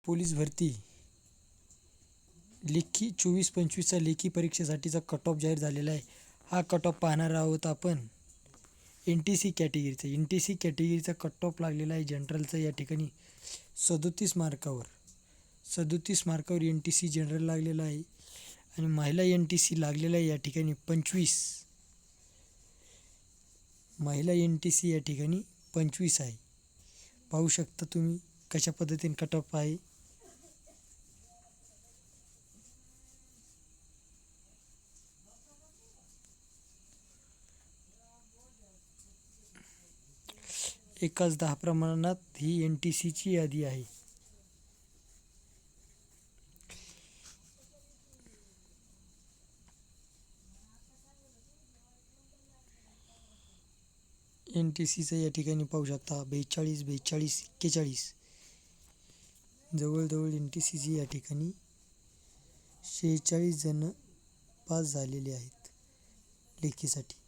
Police भरती लेखी 24-25चा लेखी परीक्षेसाठीचा कट ऑफ जाहीर झालेला आहे. हा कट ऑफ पाहणार आहोत आपण NTC कॅटेगरीचा. NTC कॅटेगरीचा कट ऑफ लागलेला आहे जनरलचा या ठिकाणी 37 मार्कावर NTC जनरल लागलेला आहे आणि महिला NTC लागलेला आहे या ठिकाणी 25. महिला NTC या ठिकाणी 25 आहे. पाहू शकता तुम्ही कशा पद्धतीने कट ऑफ आहे. एकाच 10 प्रमाणात ही NTCची यादी आहे. NTCचं या ठिकाणी पाहू शकता 42, 42, 41 जवळजवळ NTCची या ठिकाणी 46 जण पास झालेले आहेत लेखीसाठी.